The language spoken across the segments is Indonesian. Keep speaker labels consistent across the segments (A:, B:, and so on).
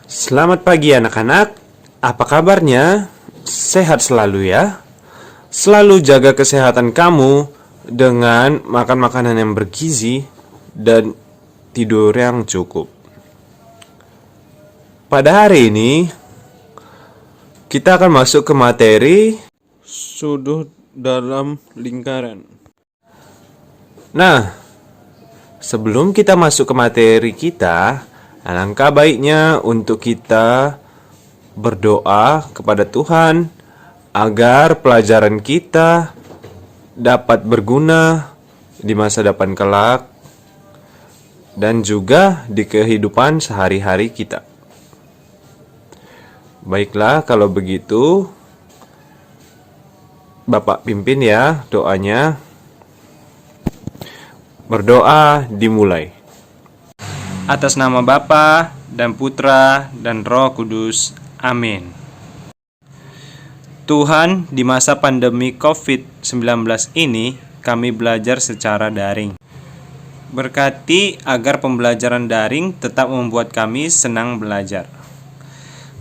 A: Selamat pagi anak-anak, apa kabarnya? Sehat selalu ya. Selalu jaga kesehatan kamu dengan makan makanan yang bergizi dan tidur yang cukup. Pada hari ini, kita akan masuk ke materi sudut dalam lingkaran. Nah, sebelum kita masuk ke materi kita, alangkah baiknya untuk kita berdoa kepada Tuhan agar pelajaran kita dapat berguna di masa depan kelak dan juga di kehidupan sehari-hari kita. Baiklah, kalau begitu Bapak pimpin ya doanya. Berdoa dimulai.
B: Atas nama Bapa dan Putra dan Roh Kudus. Amin. Tuhan, di masa pandemi COVID-19 ini, kami belajar secara daring. Berkati agar pembelajaran daring tetap membuat kami senang belajar.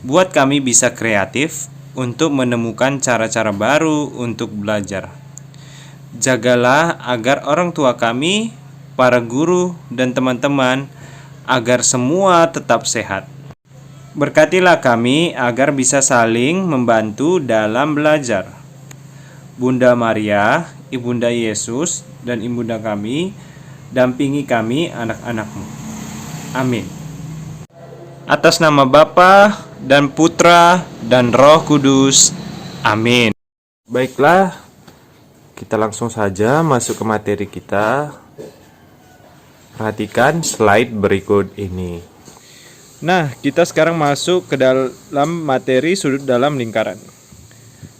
B: Buat kami bisa kreatif untuk menemukan cara-cara baru untuk belajar. Jagalah agar orang tua kami, para guru, dan teman-teman agar semua tetap sehat. Berkatilah kami agar bisa saling membantu dalam belajar. Bunda Maria, Ibunda Yesus, dan Ibunda kami, dampingi kami anak-anak-Mu. Amin. Atas nama Bapa dan Putra dan Roh Kudus. Amin.
A: Baiklah, kita langsung saja masuk ke materi kita. Perhatikan slide berikut ini.
B: Nah, kita sekarang masuk ke dalam materi sudut dalam lingkaran.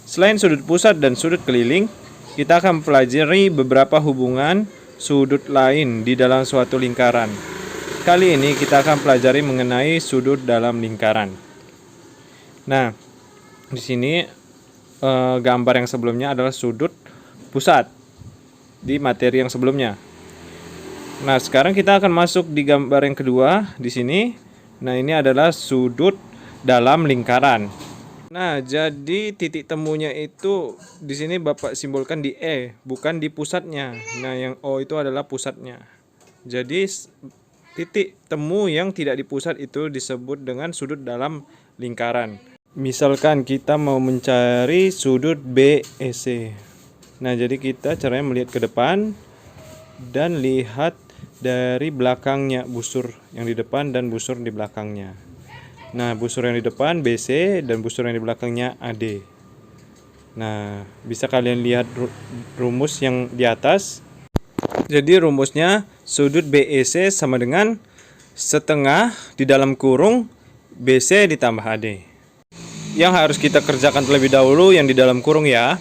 B: Selain sudut pusat dan sudut keliling, kita akan mempelajari beberapa hubungan sudut lain di dalam suatu lingkaran. Kali ini kita akan pelajari mengenai sudut dalam lingkaran. Nah, di sini gambar yang sebelumnya adalah sudut pusat di materi yang sebelumnya. Nah, sekarang kita akan masuk di gambar yang kedua di sini. Nah, ini adalah sudut dalam lingkaran. Nah, jadi titik temunya itu di sini Bapak simbolkan di E, bukan di pusatnya. Nah, yang O itu adalah pusatnya. Jadi titik temu yang tidak di pusat itu disebut dengan sudut dalam lingkaran. Misalkan kita mau mencari sudut BEC. Nah, jadi kita caranya melihat ke depan dan lihat dari belakangnya busur yang di depan dan busur di belakangnya. Nah, busur yang di depan BC dan busur yang di belakangnya AD. Nah, bisa kalian lihat rumus yang di atas. Jadi rumusnya sudut BEC sama dengan setengah di dalam kurung BC ditambah AD. Yang harus kita kerjakan terlebih dahulu yang di dalam kurung ya.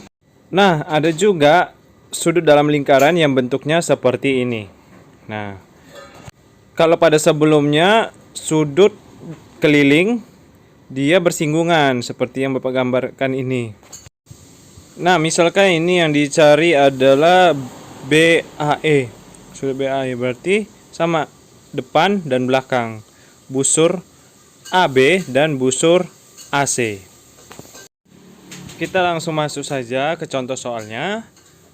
B: Nah, ada juga sudut dalam lingkaran yang bentuknya seperti ini. Nah, kalau pada sebelumnya sudut keliling dia bersinggungan seperti yang Bapak gambarkan ini. Nah, misalkan ini yang dicari adalah BAE. Sudut BAE berarti sama depan dan belakang. Busur AB dan busur AC. Kita langsung masuk saja ke contoh soalnya.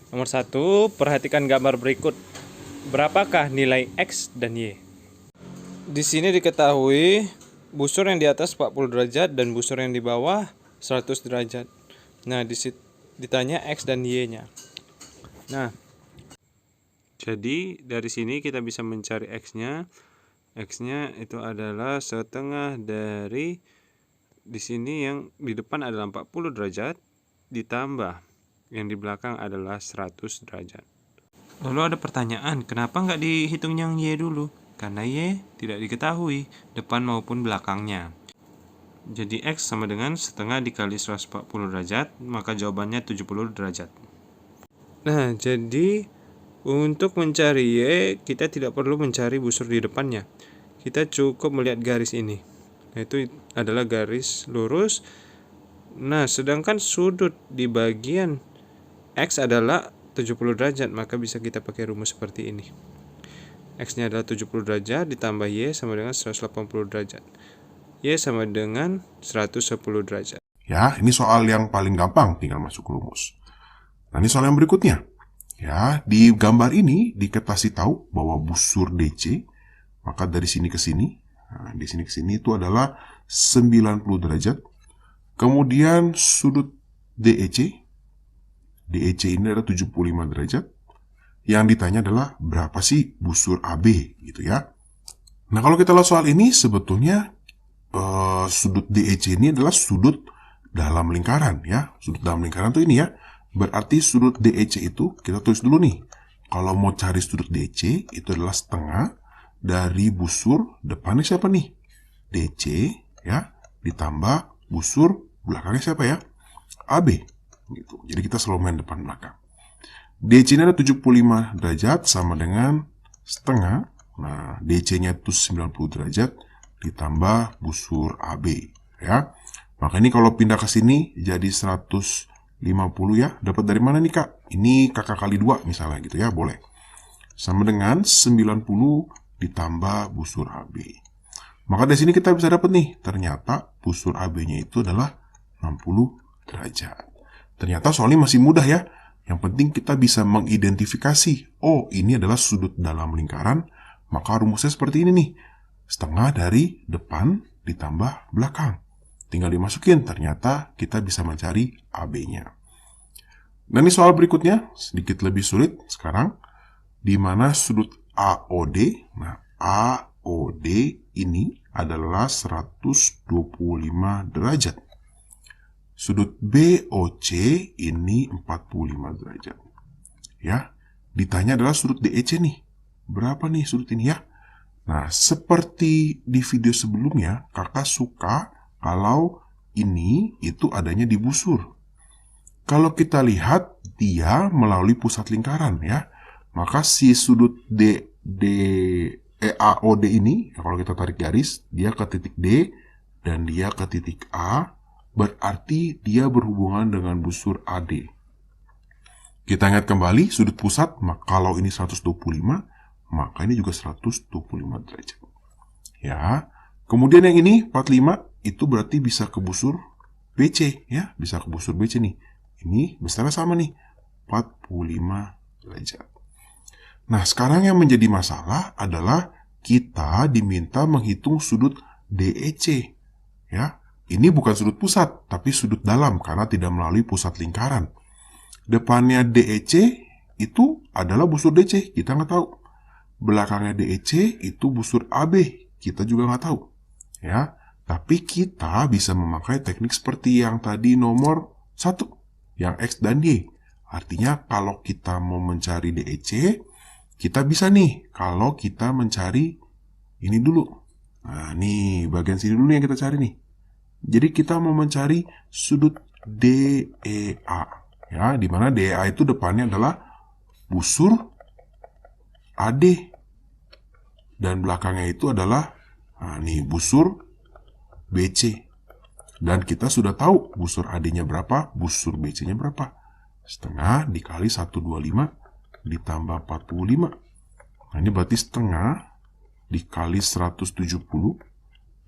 B: Nomor 1, perhatikan gambar berikut. Berapakah nilai X dan Y? Di sini diketahui busur yang di atas 40 derajat dan busur yang di bawah 100 derajat. Nah, ditanya X dan Y-nya. Nah, jadi dari sini kita bisa mencari X-nya. X-nya itu adalah setengah dari di sini yang di depan adalah 40 derajat ditambah yang di belakang adalah 100 derajat. Lalu ada pertanyaan, kenapa nggak dihitung yang Y dulu? Karena Y tidak diketahui depan maupun belakangnya. Jadi X sama dengan setengah dikali 140 derajat, maka jawabannya 70 derajat. Nah, jadi untuk mencari Y, kita tidak perlu mencari busur di depannya. Kita cukup melihat garis ini. Nah, itu adalah garis lurus. Nah, sedangkan sudut di bagian X adalah 70 derajat, maka bisa kita pakai rumus seperti ini. X-nya adalah 70 derajat ditambah Y sama dengan 180 derajat. Y sama dengan 110 derajat.
C: Ya, ini soal yang paling gampang, tinggal masuk rumus. Nah, ini soal yang berikutnya. Ya, di gambar ini dikasih tahu bahwa busur DC, maka dari sini ke sini, nah, di sini ke sini itu adalah 90 derajat. Kemudian sudut DEC ini adalah 75 derajat. Yang ditanya adalah berapa sih busur AB gitu ya. Nah, kalau kita lihat soal ini sebetulnya sudut DEC ini adalah sudut dalam lingkaran ya. Sudut dalam lingkaran tuh ini ya. Berarti sudut DEC itu kita tulis dulu nih. Kalau mau cari sudut DC itu adalah setengah dari busur depannya siapa nih? DC ya, ditambah busur belakangnya siapa ya? AB gitu. Jadi kita selalu main depan belakang. DC ini ada 75 derajat sama dengan setengah. Nah, DC-nya itu 90 derajat ditambah busur AB ya. Maka ini kalau pindah ke sini jadi 150 ya. Dapat dari mana nih, Kak? Ini kakak kali 2 misalnya gitu ya, boleh. Sama dengan 90 ditambah busur AB. Maka dari sini kita bisa dapat nih, ternyata busur AB-nya itu adalah 60 derajat. Ternyata soalnya masih mudah ya. Yang penting kita bisa mengidentifikasi, oh ini adalah sudut dalam lingkaran, maka rumusnya seperti ini nih. Setengah dari depan ditambah belakang. Tinggal dimasukin, ternyata kita bisa mencari AB-nya. Dan ini soal berikutnya, sedikit lebih sulit sekarang, di mana sudut AOD, nah AOD ini adalah 125 derajat. Sudut BOC ini 45 derajat. Ya, ditanya adalah sudut DEC nih. Berapa nih sudut ini ya? Nah, seperti di video sebelumnya, kakak suka kalau ini itu adanya di busur. Kalau kita lihat, dia melalui pusat lingkaran ya. Maka si sudut AOD ini, kalau kita tarik garis, dia ke titik D dan dia ke titik A. Berarti dia berhubungan dengan busur AD. Kita ingat kembali sudut pusat, kalau ini 125, maka ini juga 125 derajat. Ya. Kemudian yang ini 45 itu berarti bisa ke busur BC ya, bisa ke busur BC nih. Ini besarnya sama nih, 45 derajat. Nah, sekarang yang menjadi masalah adalah kita diminta menghitung sudut DEC ya. Ini bukan sudut pusat, tapi sudut dalam karena tidak melalui pusat lingkaran. Depannya DEC itu adalah busur DC, kita nggak tahu. Belakangnya DEC itu busur AB, kita juga nggak tahu. Ya, tapi kita bisa memakai teknik seperti yang tadi nomor 1, yang X dan Y. Artinya kalau kita mau mencari DEC, kita bisa nih kalau kita mencari ini dulu. Nah, nih bagian sini dulu yang kita cari nih. Jadi kita mau mencari sudut DEA, ya, di mana DEA itu depannya adalah busur AD dan belakangnya itu adalah busur BC. Dan kita sudah tahu busur AD-nya berapa, busur BC-nya berapa. Setengah dikali 125 ditambah 45. Nah, ini berarti setengah dikali 170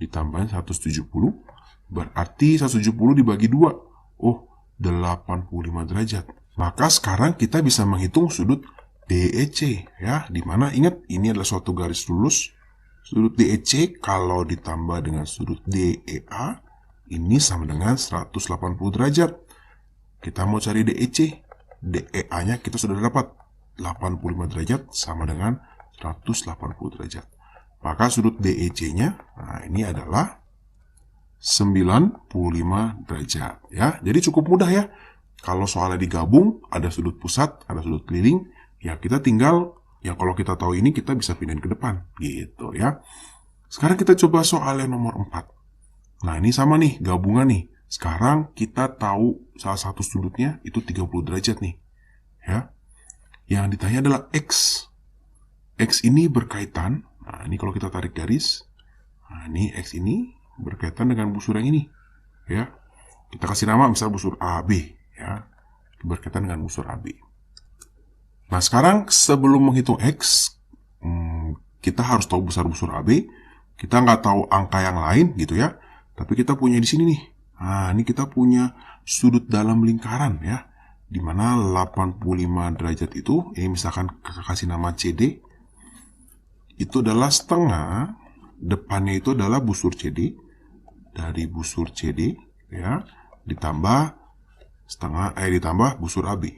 C: ditambah 170. Berarti 170 dibagi 2. Oh, 85 derajat. Maka sekarang kita bisa menghitung sudut DEC ya, di mana ingat ini adalah suatu garis lurus. Sudut DEC kalau ditambah dengan sudut DEA ini sama dengan 180 derajat. Kita mau cari DEC. DEA-nya kita sudah dapat 85 derajat sama dengan 180 derajat. Maka sudut DEC-nya ini adalah 95 derajat ya. Jadi cukup mudah ya. Kalau soalnya digabung, ada sudut pusat, ada sudut keliling, ya kita tinggal, ya kalau kita tahu ini kita bisa pindahin ke depan gitu ya. Sekarang kita coba soal yang nomor 4. Nah, ini sama nih, gabungan nih. Sekarang kita tahu salah satu sudutnya itu 30 derajat nih. Ya. Yang ditanya adalah X. X ini berkaitan, nah ini kalau kita tarik garis, nah ini X ini berkaitan dengan busur yang ini, ya. Kita kasih nama misal busur AB, ya. Berkaitan dengan busur AB. Nah, sekarang sebelum menghitung X, kita harus tahu besar busur AB. Kita nggak tahu angka yang lain, gitu ya. Tapi kita punya di sini nih. Nah, ini kita punya sudut dalam lingkaran ya. Di mana 85 derajat itu, ini misalkan kakak kasih nama CD, itu adalah setengah, depannya itu adalah busur CD, dari busur CD ya, ditambah ditambah busur AB.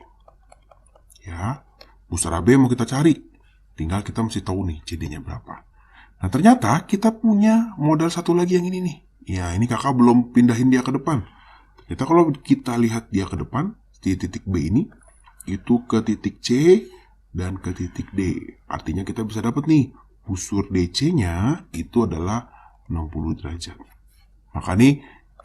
C: Ya, busur AB mau kita cari. Tinggal kita mesti tahu nih CD-nya berapa. Nah, ternyata kita punya modal satu lagi yang ini nih. Ya, ini kakak belum pindahin dia ke depan. Ternyata kalau kita lihat dia ke depan, di titik B ini, itu ke titik C dan ke titik D. Artinya kita bisa dapat nih, busur DC-nya itu adalah 60 derajat. Maka nih,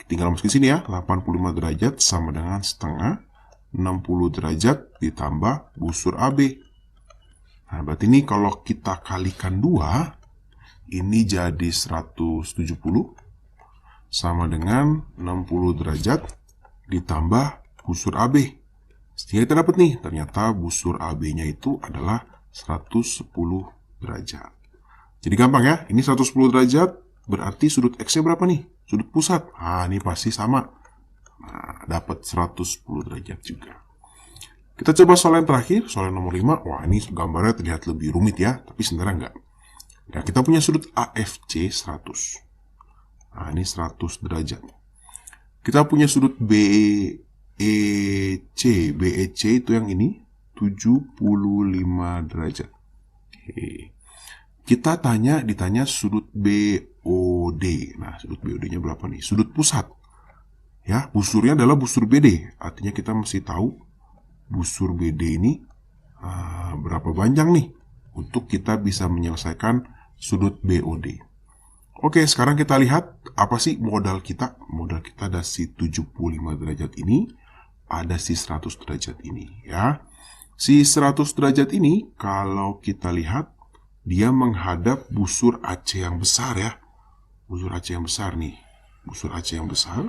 C: tinggal masukin sini ya, 85 derajat sama dengan setengah 60 derajat ditambah busur AB. Nah, berarti ini kalau kita kalikan 2, ini jadi 170 sama dengan 60 derajat ditambah busur AB. Sehingga kita dapat nih, ternyata busur AB-nya itu adalah 110 derajat. Jadi gampang ya, ini 110 derajat berarti sudut X-nya berapa nih? Sudut pusat. Nah, ini pasti sama. Nah, dapat 110 derajat juga. Kita coba soal yang terakhir, soal yang nomor 5. Wah, ini gambarnya terlihat lebih rumit ya, tapi sebenarnya enggak. Nah, kita punya sudut AFC 100. Nah, ini 100 derajat. Kita punya sudut BEC. BEC itu yang ini, 75 derajat. Oke. Kita ditanya sudut BOD. Nah, sudut BOD-nya berapa nih? Sudut pusat. Ya, busurnya adalah busur BD. Artinya kita mesti tahu busur BD ini berapa panjang nih untuk kita bisa menyelesaikan sudut BOD. Oke, sekarang kita lihat apa sih modal kita. Modal kita ada si 75 derajat ini, ada si 100 derajat ini ya. Si 100 derajat ini kalau kita lihat dia menghadap busur AC yang besar ya. Busur AC yang besar nih. Busur AC yang besar.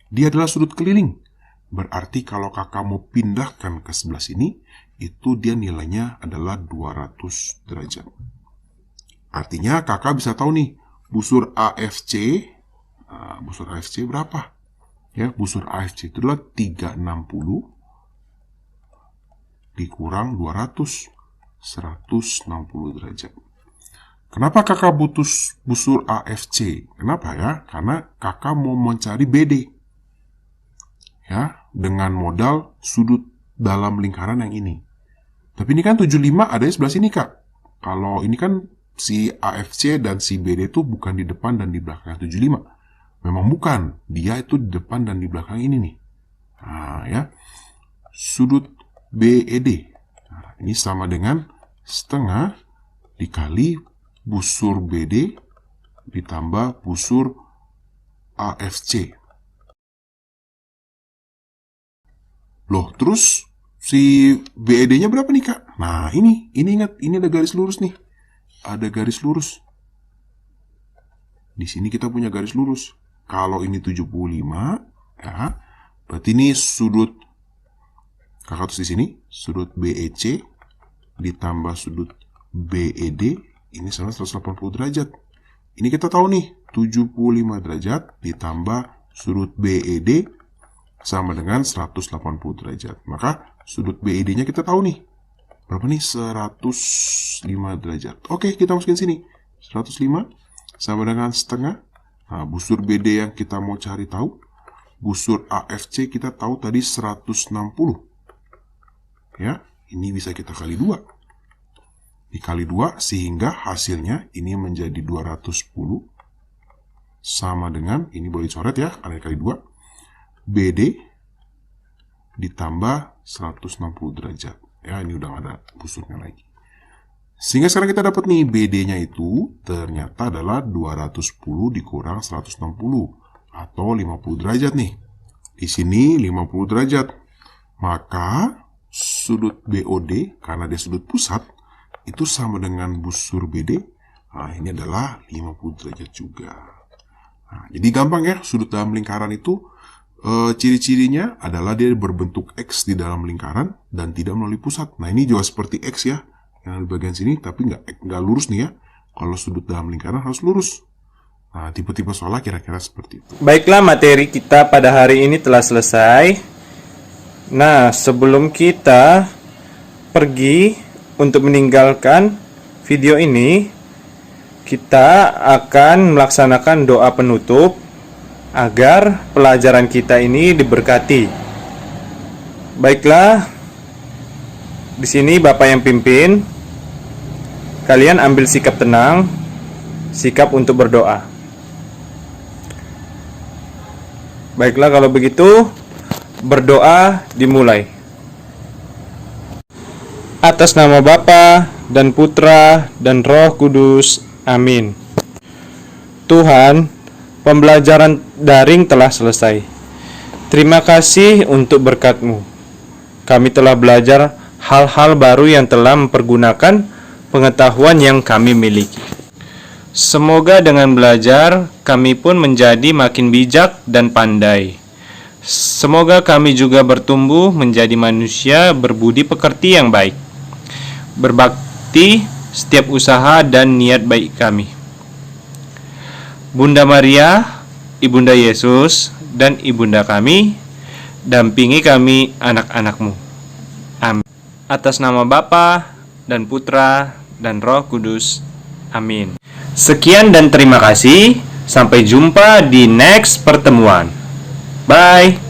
C: Dia adalah sudut keliling. Berarti kalau kakak mau pindahkan ke sebelah sini, itu dia nilainya adalah 200 derajat. Artinya kakak bisa tahu nih, busur AFC berapa? Ya, busur AFC itu adalah 360 dikurang 200, 160 derajat. Kenapa kakak butuh busur AFC? Kenapa ya? Karena kakak mau mencari BD. Ya, dengan modal sudut dalam lingkaran yang ini. Tapi ini kan 75 ada di sebelah sini, Kak. Kalau ini kan si AFC dan si BD itu bukan di depan dan di belakang 75. Memang bukan. Dia itu di depan dan di belakang ini nih. Nah, ya. Sudut BED. Nah, ini sama dengan setengah dikali busur BD ditambah busur AFC. Loh, terus si BED-nya berapa nih, Kak? Nah, ini ingat, ini ada garis lurus nih. Ada garis lurus. Di sini kita punya garis lurus. Kalau ini 75, ya, berarti ini sudut, kakak tulis di sini, sudut BEC ditambah sudut BED, ini sama 180 derajat. Ini kita tahu nih, 75 derajat ditambah sudut BED sama dengan 180 derajat. Maka sudut BED-nya kita tahu nih. Berapa nih? 105 derajat. Oke, kita masukin sini. 105 sama dengan setengah. Nah, busur BD yang kita mau cari tahu. Busur AFC kita tahu tadi 160. Ya, ini bisa kita kali 2. Dikali 2 sehingga hasilnya ini menjadi 210. Sama dengan, ini boleh dicoret ya, karena dikali 2. BD ditambah 160 derajat. Ya, ini udah ada busurnya lagi. Sehingga sekarang kita dapat nih, BD-nya itu ternyata adalah 210 dikurang 160 atau 50 derajat nih. Di sini 50 derajat. Maka sudut BOD karena dia sudut pusat itu sama dengan busur BD. Nah, ini adalah 50 derajat juga. Nah, jadi gampang ya, sudut dalam lingkaran itu ciri-cirinya adalah dia berbentuk X di dalam lingkaran dan tidak melalui pusat. Nah, ini juga seperti X ya, yang di bagian sini, tapi nggak lurus nih ya. Kalau sudut dalam lingkaran harus lurus. Nah, tipe-tipe sholat kira-kira seperti itu.
B: Baiklah, materi kita pada hari ini telah selesai. Nah, sebelum kita pergi untuk meninggalkan video ini, kita akan melaksanakan doa penutup agar pelajaran kita ini diberkati. Baiklah, di sini Bapak yang pimpin. Kalian ambil sikap tenang, sikap untuk berdoa. Baiklah, kalau begitu berdoa dimulai. Atas nama Bapa dan Putra dan Roh Kudus. Amin. Tuhan, pembelajaran daring telah selesai. Terima kasih untuk berkat-Mu. Kami telah belajar hal-hal baru yang telah mempergunakan pengetahuan yang kami miliki. Semoga dengan belajar, kami pun menjadi makin bijak dan pandai. Semoga kami juga bertumbuh menjadi manusia berbudi pekerti yang baik, berbakti setiap usaha dan niat baik kami. Bunda Maria, Ibunda Yesus, dan Ibunda kami, dampingi kami anak-anak-Mu. Amin. Atas nama Bapa dan Putra dan Roh Kudus. Amin. Sekian dan terima kasih. Sampai jumpa di next pertemuan. Bye.